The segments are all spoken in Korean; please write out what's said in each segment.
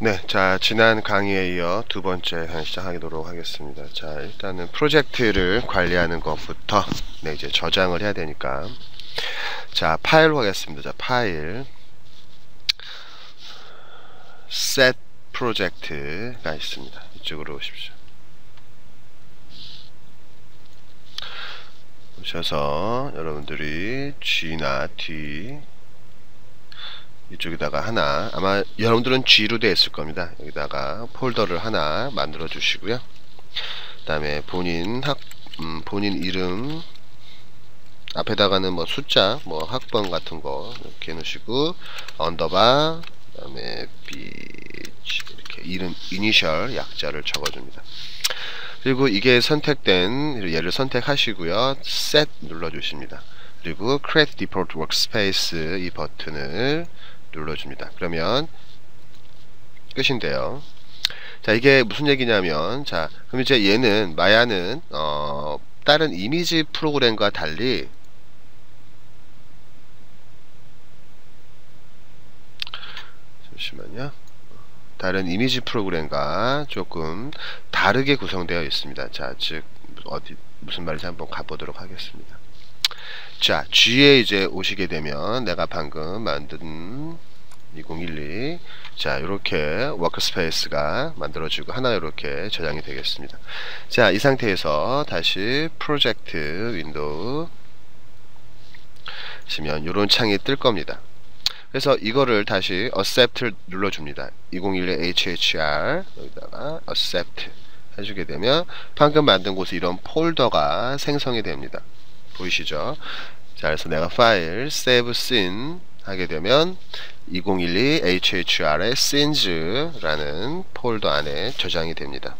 네, 자, 지난 강의에 이어 두 번째 강의 시작하도록 하겠습니다. 자, 일단은 프로젝트를 관리하는 것부터, 네, 이제 저장을 해야 되니까. 자, 파일로 하겠습니다. 자, 파일. set 프로젝트가 있습니다. 이쪽으로 오십시오. 오셔서 여러분들이 G나 D 이쪽에다가 하나, 아마 여러분들은 G로 되어 있을 겁니다. 여기다가 폴더를 하나 만들어 주시고요. 그 다음에 본인 이름 앞에다가는 뭐 숫자, 뭐 학번 같은 거 이렇게 해놓으시고 언더바, 그 다음에 B 이렇게 이름 이니셜 약자를 적어줍니다. 그리고 이게 선택된 얘를 선택하시고요. Set 눌러주십니다. 그리고 Create Default Workspace 이 버튼을 눌러줍니다. 그러면 끝인데요. 자, 이게 무슨 얘기냐면, 자, 그럼 이제 얘는 마야는 다른 이미지 프로그램과 달리 잠시만요. 다른 이미지 프로그램과 조금 다르게 구성되어 있습니다. 자, 즉 무슨 말인지 한번 가보도록 하겠습니다. 자, G에 이제 오시게 되면 내가 방금 만든 2012 자, 이렇게 워크스페이스가 만들어지고 하나 이렇게 저장이 되겠습니다. 자, 이 상태에서 다시 프로젝트 윈도우 시면 이런 창이 뜰 겁니다. 그래서 이거를 다시 accept를 눌러줍니다. 2012 HHR 여기다가 accept 해주게 되면 방금 만든 곳에 이런 폴더가 생성이 됩니다. 보이시죠? 자, 그래서 내가 파일 save scene 하게 되면 2012 HHR의 scenes라는 폴더 안에 저장이 됩니다.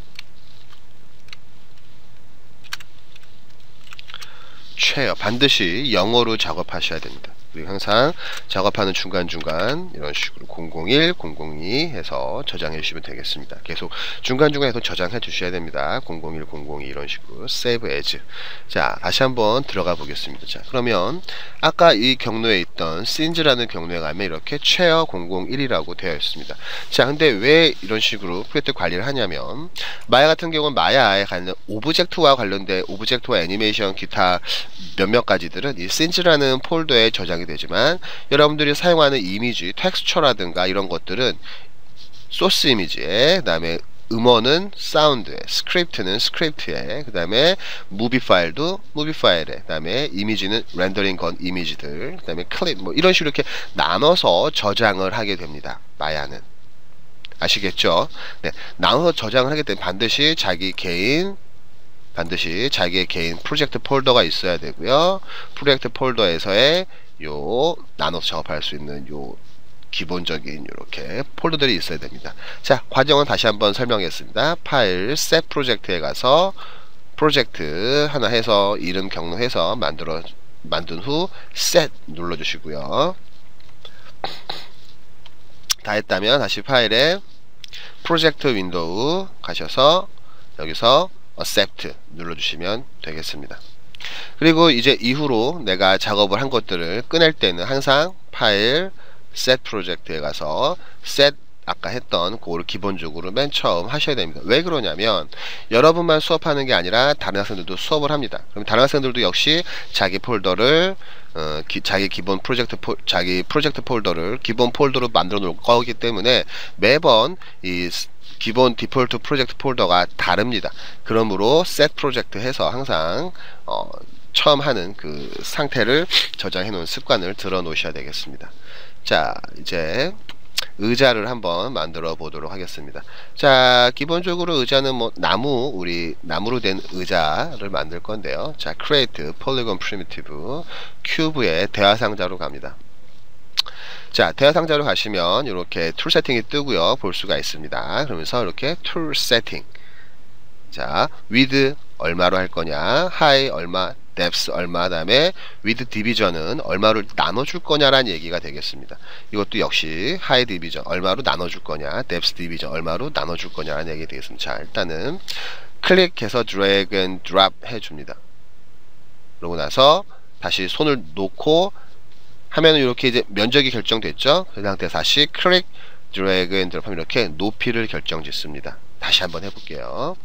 최어 반드시 영어로 작업하셔야 됩니다. 그리고 항상 작업하는 중간중간 이런 식으로 001, 002 해서 저장해 주시면 되겠습니다. 계속 중간중간에서 저장해 주셔야 됩니다. 001, 002 이런 식으로 save as. 자, 다시 한번 들어가 보겠습니다. 자, 그러면 아까 이 경로에 있던 scenes라는 경로에 가면 이렇게 최어 001이라고 되어 있습니다. 자, 근데 왜 이런 식으로 프로젝트 관리를 하냐면 마야 같은 경우는 마야에 관련 오브젝트와 관련된 오브젝트와 애니메이션 기타 몇몇 가지들은 이 scenes라는 폴더에 저장이 되지만 여러분들이 사용하는 이미지, 텍스처라든가 이런 것들은 소스 이미지에, 그 다음에 음원은 사운드에, 스크립트는 스크립트에, 그 다음에 무비 파일도 무비 파일에, 그 다음에 이미지는 렌더링 건 이미지들, 그 다음에 클립 뭐 이런 식으로 이렇게 나눠서 저장을 하게 됩니다. 마야는 아시겠죠? 네, 나눠서 저장을 하게 되면 반드시 자기의 개인 프로젝트 폴더가 있어야 되고요. 프로젝트 폴더에서의 요 나눠서 작업할 수 있는 요 기본적인 이렇게 폴더들이 있어야 됩니다. 자, 과정은 다시 한번 설명했습니다. 파일 set 프로젝트에 가서 프로젝트 하나 해서 이름 경로해서 만든 후 set 눌러주시고요. 다 했다면 다시 파일에 프로젝트 윈도우 가셔서 여기서 accept 눌러주시면 되겠습니다. 그리고 이제 이후로 내가 작업을 한 것들을 꺼낼 때는 항상 파일 set 프로젝트에 가서 set 아까 했던 그거를 기본적으로 맨 처음 하셔야 됩니다. 왜 그러냐면 여러분만 수업하는 게 아니라 다른 학생들도 수업을 합니다. 그럼 다른 학생들도 역시 자기 폴더를 자기 프로젝트 폴더를 기본 폴더로 만들어 놓을 거기 때문에 매번 이 기본 디폴트 프로젝트 폴더가 다릅니다. 그러므로 set 프로젝트 해서 항상 처음 하는 그 상태를 저장해 놓은 습관을 들어 놓으셔야 되겠습니다. 자, 이제 의자를 한번 만들어 보도록 하겠습니다. 자, 기본적으로 의자는 뭐 나무로 된 의자를 만들 건데요. 자, create polygon primitive 큐브의 대화 상자로 갑니다. 자, 대화 상자로 가시면 이렇게 툴 세팅이 뜨고요. 볼 수가 있습니다. 그러면서 이렇게 툴 세팅. 자, width 얼마로 할 거냐, high 얼마, depth 얼마, 다음에 width division은 얼마로 나눠줄 거냐라는 얘기가 되겠습니다. 이것도 역시 high division 얼마로 나눠줄 거냐, depth division 얼마로 나눠줄 거냐라는 얘기 되겠습니다. 자, 일단은 클릭해서 drag and drop 해줍니다. 그러고 나서 다시 손을 놓고 하면은 이렇게 이제 면적이 결정됐죠. 그 상태에서 다시 클릭 드래그 앤 드롭 하면 이렇게 높이를 결정짓습니다. 다시 한번 해볼게요.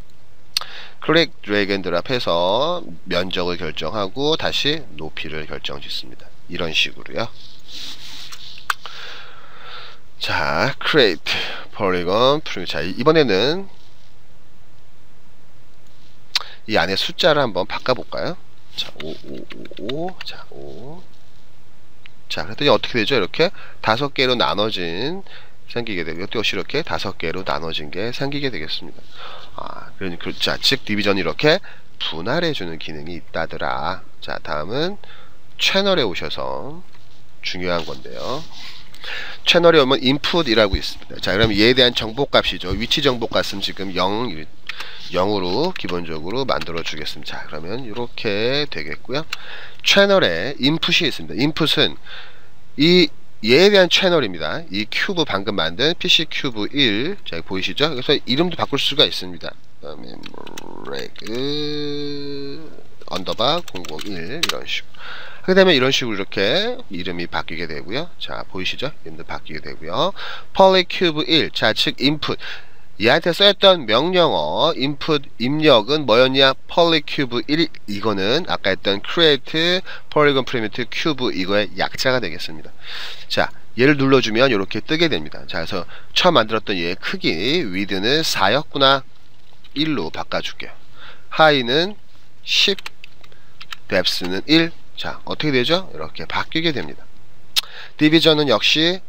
클릭, 드래그 앤 드롭 해서 면적을 결정하고 다시 높이를 결정짓습니다. 이런 식으로요. 자, create polygon 자, 이번에는 이 안에 숫자를 한번 바꿔볼까요? 자, 5. 자, 5. 자, 그랬더니 어떻게 되죠? 이렇게 5개로 나눠진 생기게 되고, 이것도 이렇게 5개로 나눠진 게 생기게 되겠습니다. 그러니까, 자, 즉, 디비전이 이렇게 분할해주는 기능이 있다더라. 자, 다음은 채널에 오셔서 중요한 건데요. 채널에 오면 input이라고 있습니다. 자, 그럼 얘에 대한 정보값이죠. 위치 정보값은 지금 0으로 기본적으로 만들어 주겠습니다. 자, 그러면 이렇게 되겠고요. 채널에 input이 있습니다. input은 얘에 대한 채널입니다. 이 큐브 방금 만든 PC 큐브 1. 자, 보이시죠? 그래서 이름도 바꿀 수가 있습니다. 언더바 001 이런 식으로. 하게 되면 이런 식으로 이렇게 이름이 바뀌게 되고요. 자, 보이시죠? 이름도 바뀌게 되고요. polycube 1. 자, 즉 input. 얘한테 써였던 명령어 input 입력은 뭐였냐? polycube 1. 이거는 아까 했던 create polygon primitive cube 이거의 약자가 되겠습니다. 자, 얘를 눌러주면 이렇게 뜨게 됩니다. 자, 그래서 처음 만들었던 얘의 크기 width는 4였구나. 1로 바꿔줄게요. high는 10, depth는 1. 자, 어떻게 되죠? 이렇게 바뀌게 됩니다. 디비전은 역시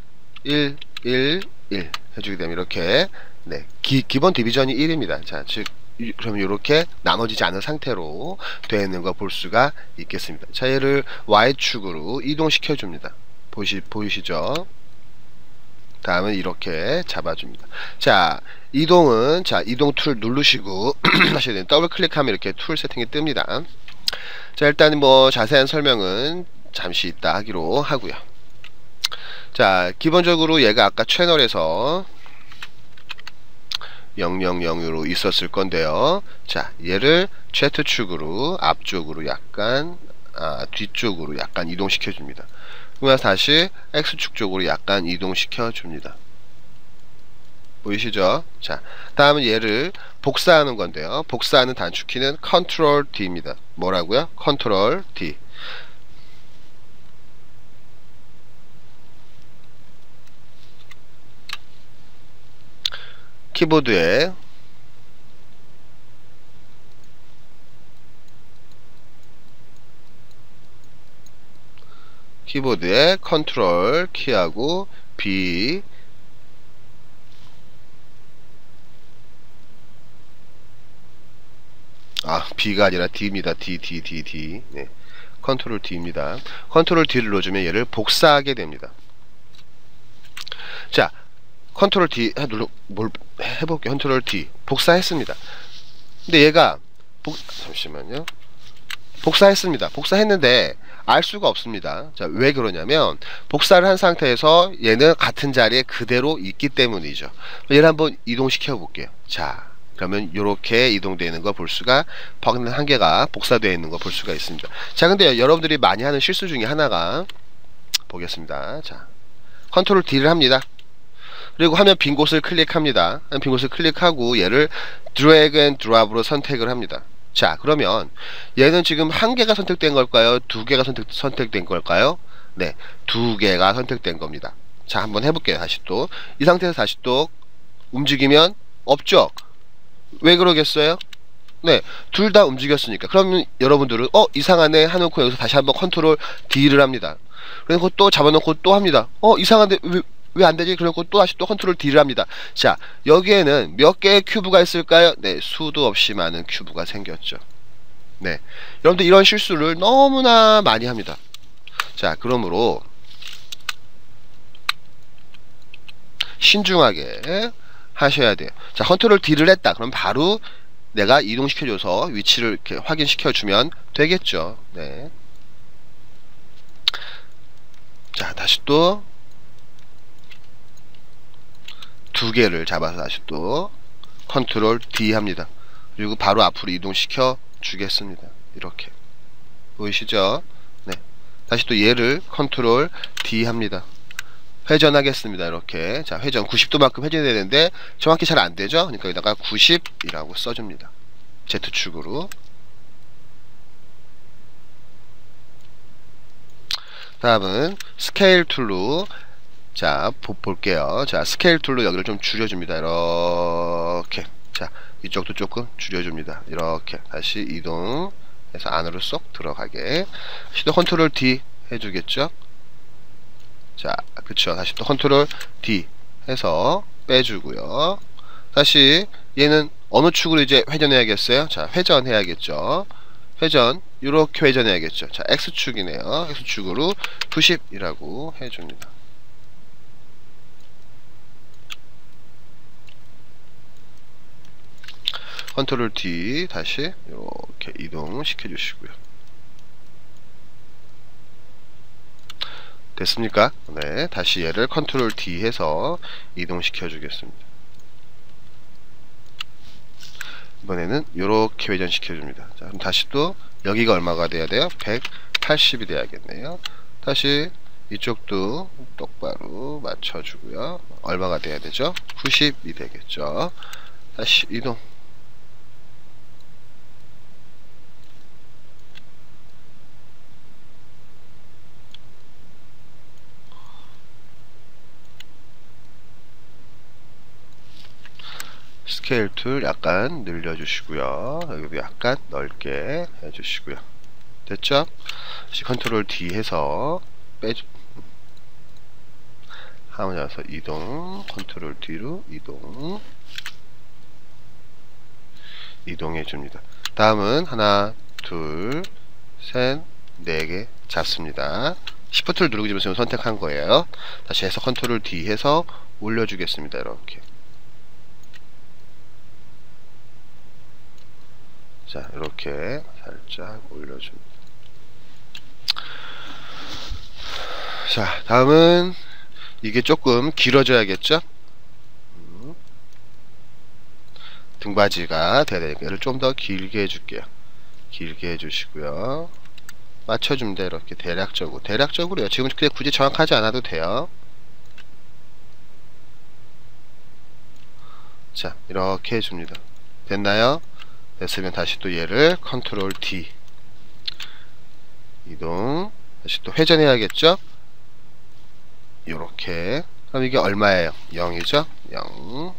1, 1, 1 해주게 되면 이렇게, 네, 기본 디비전이 1입니다. 자, 즉, 그러면 이렇게 나눠지지 않은 상태로 되어 있는 거 볼 수가 있겠습니다. 자, 얘를 Y축으로 이동시켜 줍니다. 보이시죠? 다음은 이렇게 잡아줍니다. 자, 이동은, 자, 이동 툴 누르시고 하셔야 돼요. 더블 클릭하면 이렇게 툴 세팅이 뜹니다. 자, 일단 뭐 자세한 설명은 잠시 이따 하기로 하고요. 자, 기본적으로 얘가 아까 채널에서 000으로 있었을 건데요. 자, 얘를 Z축으로 앞쪽으로 약간 뒤쪽으로 약간 이동시켜 줍니다. 그러면 다시 X축 쪽으로 약간 이동시켜 줍니다. 보이시죠? 자, 다음은 얘를 복사하는 건데요. 복사하는 단축키는 Ctrl D입니다. 뭐라고요? Ctrl D. 키보드에 Ctrl 키하고 B B가 아니라 D입니다. D. 네. Ctrl D입니다. Ctrl D를 눌러주면 얘를 복사하게 됩니다. 자, Ctrl D 해볼게요. Ctrl D 복사했습니다. 근데 얘가 잠시만요. 복사했습니다. 복사했는데 알 수가 없습니다. 자, 왜 그러냐면 복사를 한 상태에서 얘는 같은 자리에 그대로 있기 때문이죠. 얘를 한번 이동시켜 볼게요. 자, 그러면 이렇게 이동되어 있는 거 볼 수가, 한 개가 복사되어 있는 거 볼 수가 있습니다. 자, 근데 여러분들이 많이 하는 실수 중에 하나가 보겠습니다. 자, Ctrl D를 합니다. 그리고 화면 빈 곳을 클릭합니다. 빈 곳을 클릭하고 얘를 드래그 앤 드롭으로 선택을 합니다. 자, 그러면 얘는 지금 한 개가 선택된 걸까요? 두 개가 선택된 걸까요? 네, 두 개가 선택된 겁니다. 자, 한번 해볼게요. 다시 또 이 상태에서 다시 또 움직이면 없죠? 왜 그러겠어요? 네, 둘 다 움직였으니까. 그러면 여러분들은 이상하네 하놓고 여기서 다시 한번 Ctrl D를 합니다. 그리고 또 잡아놓고 또 합니다. 이상한데 왜 안되지? 그리고 또 다시 또 Ctrl D를 합니다. 자, 여기에는 몇 개의 큐브가 있을까요? 네, 수도 없이 많은 큐브가 생겼죠. 네, 여러분들 이런 실수를 너무나 많이 합니다. 자, 그러므로 신중하게 하셔야 돼요. 자, Ctrl D를 했다. 그럼 바로 내가 이동시켜줘서 위치를 이렇게 확인시켜주면 되겠죠. 네. 자, 다시 또 두 개를 잡아서 다시 또 Ctrl D 합니다. 그리고 바로 앞으로 이동시켜 주겠습니다. 이렇게 보이시죠? 네. 다시 또 얘를 Ctrl D 합니다. 회전하겠습니다. 이렇게. 자, 회전 90도만큼 회전이 되는데 정확히 잘 안되죠. 그러니까 여기다가 90이라고 써줍니다. Z축으로. 다음은 스케일 툴로, 자 볼게요. 자, 스케일 툴로 여기를 좀 줄여줍니다. 이렇게. 자, 이쪽도 조금 줄여줍니다. 이렇게 다시 이동해서 안으로 쏙 들어가게. 다시 또 컨트롤 D 해주겠죠. 자, 그쵸. 다시 또 컨트롤 D 해서 빼주고요. 다시 얘는 어느 축으로 이제 회전해야겠어요? 자, 회전해야겠죠. 회전, 이렇게 회전해야겠죠. 자, X축이네요. X축으로 90이라고 해줍니다. 컨트롤 D 다시 이렇게 이동시켜 주시고요. 됐습니까? 네, 다시 얘를 컨트롤 D 해서 이동시켜 주겠습니다. 이번에는 이렇게 회전시켜 줍니다. 자, 그럼 다시 또 여기가 얼마가 돼야 돼요? 180이 돼야겠네요. 다시 이쪽도 똑바로 맞춰주고요. 얼마가 돼야 되죠? 90이 되겠죠. 다시 이동. 스케일 툴 약간 늘려주시고요. 여기도 약간 넓게 해주시고요. 됐죠? 다시 컨트롤 D 해서 하고 나서 이동, 컨트롤 D로 이동해 줍니다. 다음은 하나, 둘, 셋, 네 개 잡습니다. Shift를 누르고 지금 선택한 거예요. 다시 해서 컨트롤 D 해서 올려주겠습니다. 이렇게. 자, 이렇게 살짝 올려줍니다. 자, 다음은 이게 조금 길어져야겠죠? 등받이가 돼야 되니까 얘를 좀 더 길게 해줄게요. 길게 해주시고요. 맞춰줍니다. 이렇게 대략적으로요. 지금 그냥 굳이 정확하지 않아도 돼요. 자, 이렇게 해줍니다. 됐나요? 됐으면 다시 또 얘를 컨트롤 D 이동, 다시 또 회전해야겠죠? 요렇게. 그럼 이게 얼마예요? 0이죠? 0.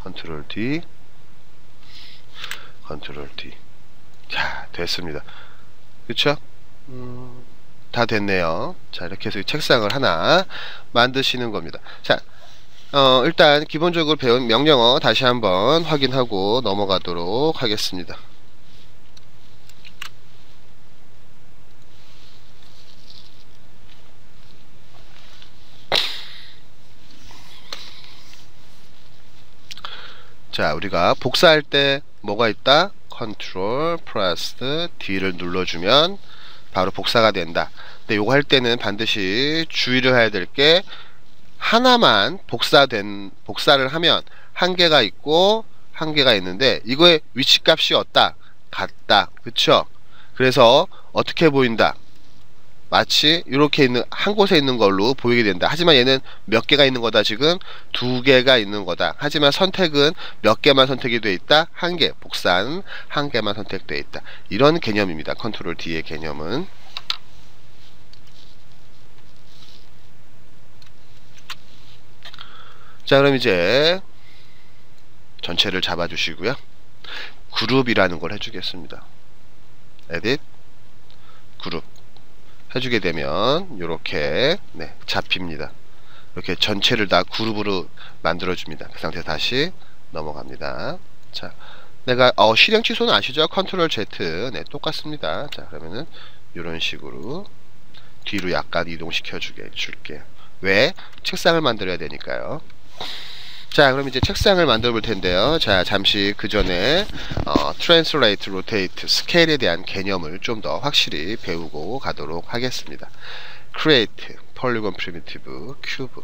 컨트롤 D, 컨트롤 D. 자, 됐습니다. 그쵸? 다 됐네요. 자, 이렇게 해서 책상을 하나 만드시는 겁니다. 자, 일단 기본적으로 배운 명령어 다시 한번 확인하고 넘어가도록 하겠습니다. 자, 우리가 복사할 때 뭐가 있다? 컨트롤 플러스 D를 눌러주면 바로 복사가 된다. 근데 요거 할 때는 반드시 주의를 해야 될 게, 하나만 복사를 하면 한 개가 있고 한 개가 있는데 이거의 위치값이 같다. 그쵸? 그래서 어떻게 보인다? 마치 이렇게 있는 한 곳에 있는 걸로 보이게 된다. 하지만 얘는 몇 개가 있는 거다. 지금 두 개가 있는 거다. 하지만 선택은 몇 개만 선택이 돼 있다. 한 개, 복사는 한 개만 선택돼 있다. 이런 개념입니다. 컨트롤 D의 개념은. 자, 그럼 이제 전체를 잡아 주시고요. 그룹이라는 걸 해주겠습니다. 에딧 그룹 해주게 되면 이렇게 잡힙니다. 이렇게 전체를 다 그룹으로 만들어 줍니다. 그 상태 다시 넘어갑니다. 자, 내가 실행 취소는 아시죠? 컨트롤 Z. 네, 똑같습니다. 자, 그러면은 이런 식으로 뒤로 약간 이동시켜 줄게요. 왜? 책상을 만들어야 되니까요. 자, 그럼 이제 책상을 만들어 볼 텐데요. 자, 잠시 그 전에 Translate, Rotate, Scale에 대한 개념을 좀 더 확실히 배우고 가도록 하겠습니다. Create, Polygon Primitive, Cube.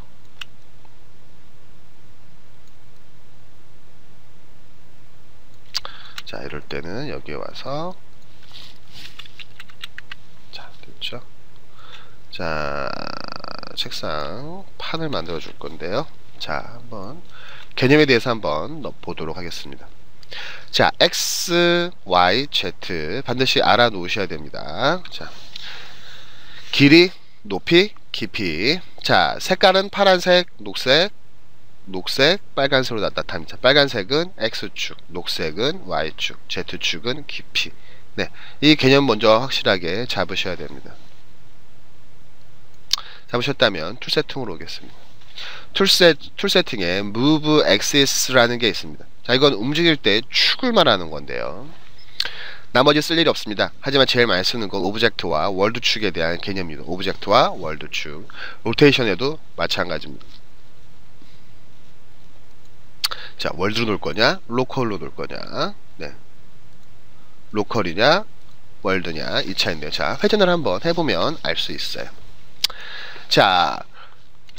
자, 이럴 때는 여기에 와서 되겠죠. 자, 책상 판을 만들어 줄 건데요. 자, 한번 개념에 대해서 한번 보도록 하겠습니다. 자, x, y, z 반드시 알아 놓으셔야 됩니다. 자, 길이, 높이, 깊이. 자, 색깔은 파란색, 녹색, 빨간색으로 나타납니다. 빨간색은 x축, 녹색은 y축, z축은 깊이. 네, 이 개념 먼저 확실하게 잡으셔야 됩니다. 잡으셨다면 툴 세팅으로 오겠습니다. 툴 세팅에 move axis라는 게 있습니다. 자, 이건 움직일 때 축을 말하는 건데요. 나머지 쓸 일이 없습니다. 하지만 제일 많이 쓰는 건 오브젝트와 월드 축에 대한 개념입니다. 오브젝트와 월드 축. 로테이션에도 마찬가지입니다. 자, 월드로 놓을 거냐, 로컬로 놓을 거냐. 네. 로컬이냐, 월드냐, 이 차인데요. 자, 회전을 한번 해보면 알 수 있어요. 자,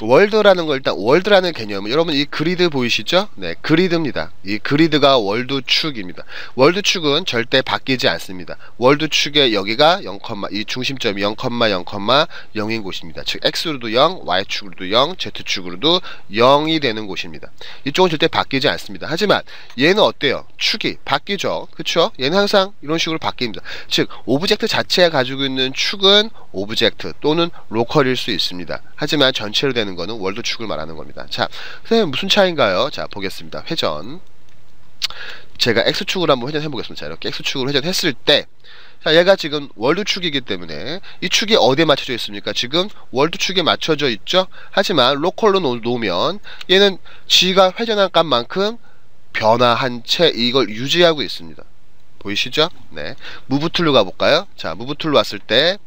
월드라는 거, 일단 월드라는 개념은 여러분 이 그리드 보이시죠? 네, 그리드입니다. 이 그리드가 월드 축입니다. 월드 축은 절대 바뀌지 않습니다. 월드 축의 여기가 0, 이 중심점이 0,0,0인 곳입니다. 즉 x로도 0, y축으로도 0, z축으로도 0이 되는 곳입니다. 이쪽은 절대 바뀌지 않습니다. 하지만 얘는 어때요? 축이 바뀌죠. 그쵸? 얘는 항상 이런 식으로 바뀝니다. 즉 오브젝트 자체가 가지고 있는 축은 오브젝트 또는 로컬일 수 있습니다. 하지만 전체로 되는 거는 월드 축을 말하는 겁니다. 자, 선생님 무슨 차이인가요? 자, 보겠습니다. 회전. 제가 x축으로 한번 회전해 보겠습니다. 자, 이렇게 x축으로 회전했을 때, 자, 얘가 지금 월드 축이기 때문에 이 축이 어디에 맞춰져 있습니까? 지금 월드 축에 맞춰져 있죠? 하지만 로컬로 놓으면 얘는 지가 회전한 값만큼 변화한 채 이걸 유지하고 있습니다. 보이시죠? 네. 무브 툴로 가볼까요? 자, 무브 툴로 왔을 때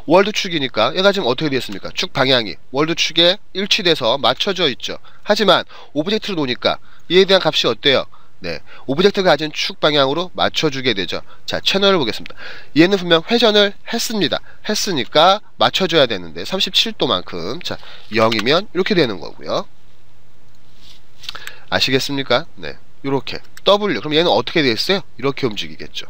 월드 축이니까 얘가 지금 어떻게 되었습니까? 축 방향이 월드 축에 일치돼서 맞춰져 있죠. 하지만 오브젝트로 놓으니까 얘에 대한 값이 어때요? 네, 오브젝트가 가진 축 방향으로 맞춰주게 되죠. 자, 채널을 보겠습니다. 얘는 분명 회전을 했습니다. 했으니까 맞춰줘야 되는데 37도만큼, 자, 0이면 이렇게 되는 거고요. 아시겠습니까? 네, 이렇게 W. 그럼 얘는 어떻게 되어 있어요? 이렇게 움직이겠죠.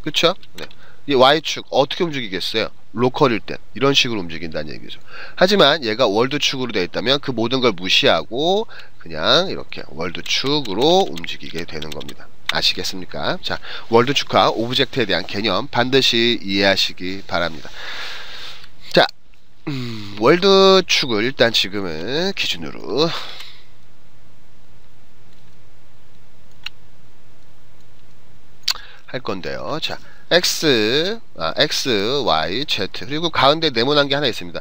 그쵸? 네. 이 Y축 어떻게 움직이겠어요? 로컬일 땐 이런 식으로 움직인다는 얘기죠. 하지만 얘가 월드축으로 되어 있다면 그 모든 걸 무시하고 그냥 이렇게 월드축으로 움직이게 되는 겁니다. 아시겠습니까? 자, 월드축과 오브젝트에 대한 개념 반드시 이해하시기 바랍니다. 자, 월드축을 일단 지금은 기준으로 할 건데요. 자, X, Y, Z 그리고 가운데 네모난 게 하나 있습니다.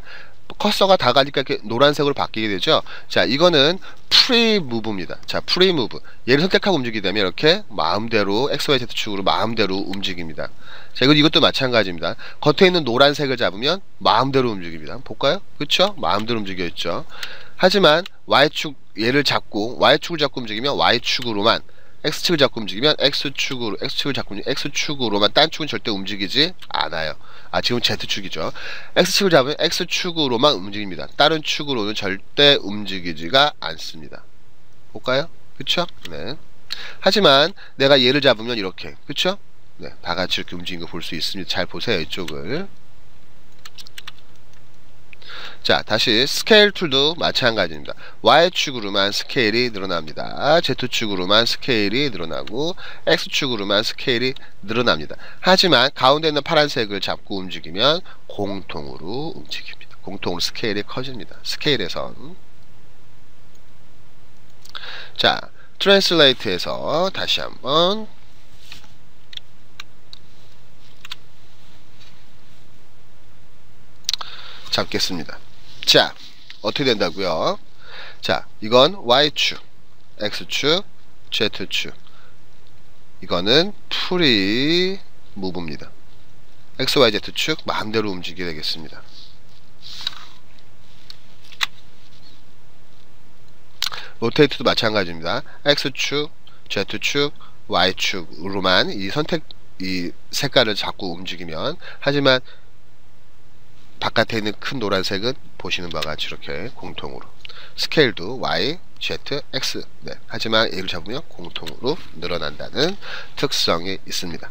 커서가 다 가니까 이렇게 노란색으로 바뀌게 되죠. 자, 이거는 프리 무브입니다. 자, 프리 무브. 얘를 선택하고 움직이게 되면 이렇게 마음대로 X, Y, Z 축으로 마음대로 움직입니다. 자, 이것도 마찬가지입니다. 겉에 있는 노란색을 잡으면 마음대로 움직입니다. 한번 볼까요? 그쵸? 마음대로 움직여 있죠. 하지만 Y축 얘를 잡고 Y축을 잡고 움직이면 Y축으로만, X축을 잡고 움직이면 X축으로만, 딴 축은 절대 움직이지 않아요. 아, 지금 Z축이죠. X축을 잡으면 X축으로만 움직입니다. 다른 축으로는 절대 움직이지가 않습니다. 볼까요? 그쵸? 네. 하지만 내가 얘를 잡으면 이렇게, 그쵸? 네, 다 같이 이렇게 움직이는 거 볼 수 있습니다. 잘 보세요, 이쪽을. 자, 다시 스케일 툴도 마찬가지입니다. Y축으로만 스케일이 늘어납니다. Z축으로만 스케일이 늘어나고 X축으로만 스케일이 늘어납니다. 하지만 가운데 있는 파란색을 잡고 움직이면 공통으로 움직입니다. 공통으로 스케일이 커집니다. 스케일에선. 자, 트랜슬레이트에서 다시 한번 잡겠습니다. 자, 어떻게 된다고요? 자, 이건 Y축, X축, Z축. 이거는 프리 무브입니다. X, Y, Z축 마음대로 움직이게 되겠습니다. 로테이트도 마찬가지입니다. X축, Z축, Y축으로만 이 색깔을 잡고 움직이면, 하지만 바깥에 있는 큰 노란색은 보시는 바와 같이 이렇게 공통으로 스케일도 Y, Z, X. 네. 하지만 얘를 잡으면 공통으로 늘어난다는 특성이 있습니다.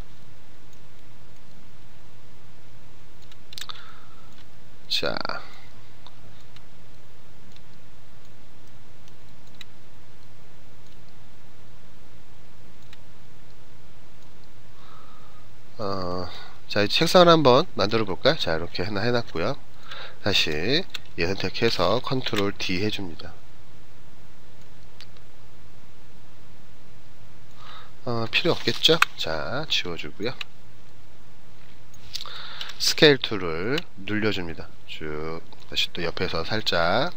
자, 자, 이 책상을 한번 만들어 볼까요? 자, 이렇게 하나 해놨고요. 다시 얘 선택해서 컨트롤 D 해줍니다. 필요 없겠죠? 자, 지워주고요. 스케일 툴을 눌려줍니다. 쭉 다시 또 옆에서 살짝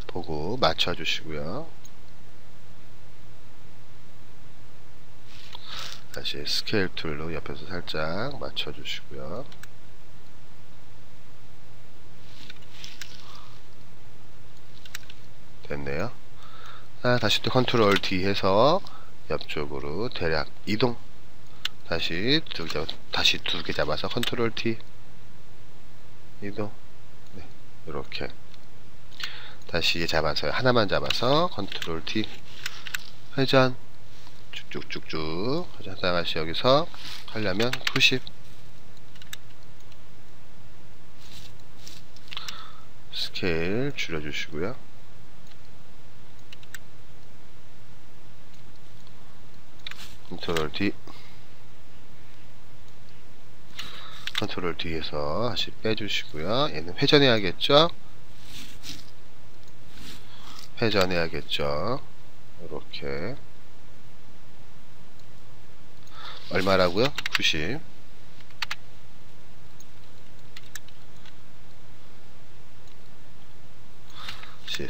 보고 맞춰주시고요. 다시 스케일 툴로 옆에서 살짝 맞춰주시고요. 됐네요. 다시 또 컨트롤 D 해서 옆쪽으로 대략 이동. 다시 두 개 잡아서 컨트롤 D 이동. 네, 이렇게 다시 잡아서 하나만 잡아서 컨트롤 D 회전 쭉쭉쭉쭉 다시 여기서 하려면 90 스케일 줄여주시고요. 컨트롤 D 컨트롤 D에서 다시 빼주시고요. 얘는 회전해야겠죠? 회전해야겠죠? 이렇게 얼마라고요? 90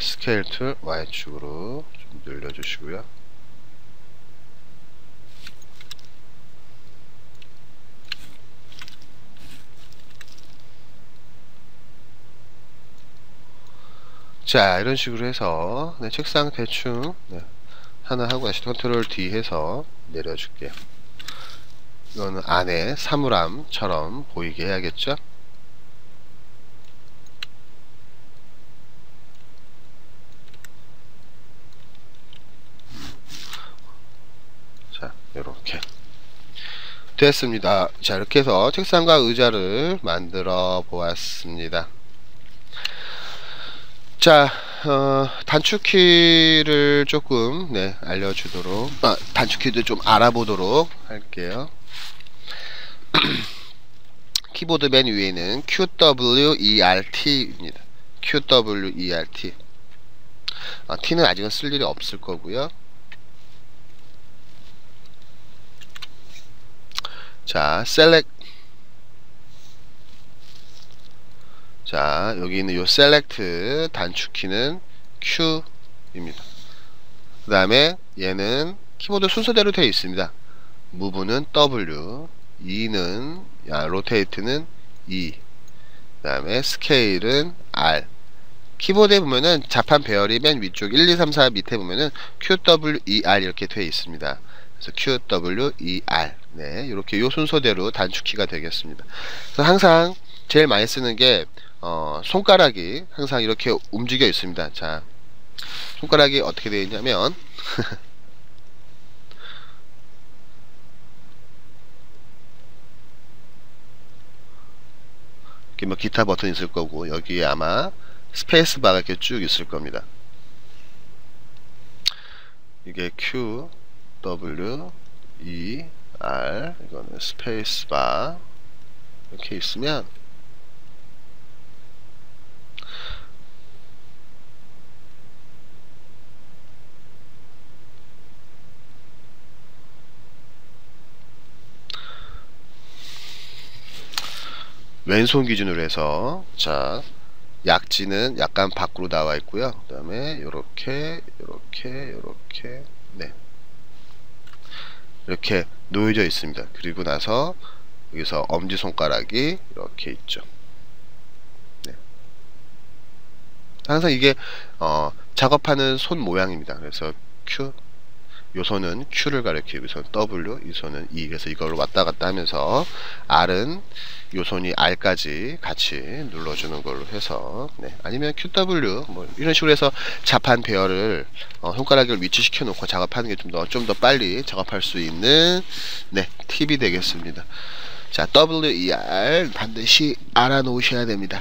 스케일 툴 Y축으로 좀 늘려주시고요. 자, 이런 식으로 해서 네, 책상 대충 하나 하고 다시 컨트롤 D 해서 내려줄게요. 이거는 안에 사물함처럼 보이게 해야겠죠? 자, 이렇게 됐습니다. 자, 이렇게 해서 책상과 의자를 만들어 보았습니다. 자, 단축키를 조금 알려주도록 단축키도 좀 알아보도록 할게요. 키보드 맨 위에는 QWERT입니다. QWERT. T는 아직은 쓸 일이 없을 거고요. 자, Select. 자, 여기 있는 요 Select 단축키는 Q입니다. 그 다음에 얘는 키보드 순서대로 되어 있습니다. Move는 W, E는 Rotate는 E, 그 다음에 Scale은 R. 키보드에 보면은 자판 배열이 맨 위쪽 1, 2, 3, 4 밑에 보면은 QWER 이렇게 되어 있습니다. 그래서 QWER. 네, 이렇게 요 순서대로 단축키가 되겠습니다. 그래서 항상 제일 많이 쓰는 게 손가락이 항상 이렇게 움직여 있습니다. 자, 손가락이 어떻게 되어 있냐면 이렇게 뭐 기타 버튼 있을 거고 여기에 아마 스페이스 바가 이렇게 쭉 있을 겁니다. 이게 Q, W, E, R, 이거는 스페이스 바 이렇게 있으면 왼손 기준으로 해서 자, 약지는 약간 밖으로 나와 있고요. 그 다음에 요렇게 네, 이렇게 놓여져 있습니다. 그리고 나서 여기서 엄지손가락이 이렇게 있죠. 네. 항상 이게 작업하는 손 모양입니다. 그래서 Q, 요 손은 Q를 가리키고 이 손은 W, 이 손은 E. 그래서 이걸로 왔다 갔다 하면서 R은 요 손이 R까지 같이 눌러주는 걸로 해서 아니면 QW 뭐 이런 식으로 해서 자판 배열을 손가락을 위치시켜 놓고 작업하는 게 좀 더 빨리 작업할 수 있는 팁이 되겠습니다. 자, WER 반드시 알아놓으셔야 됩니다.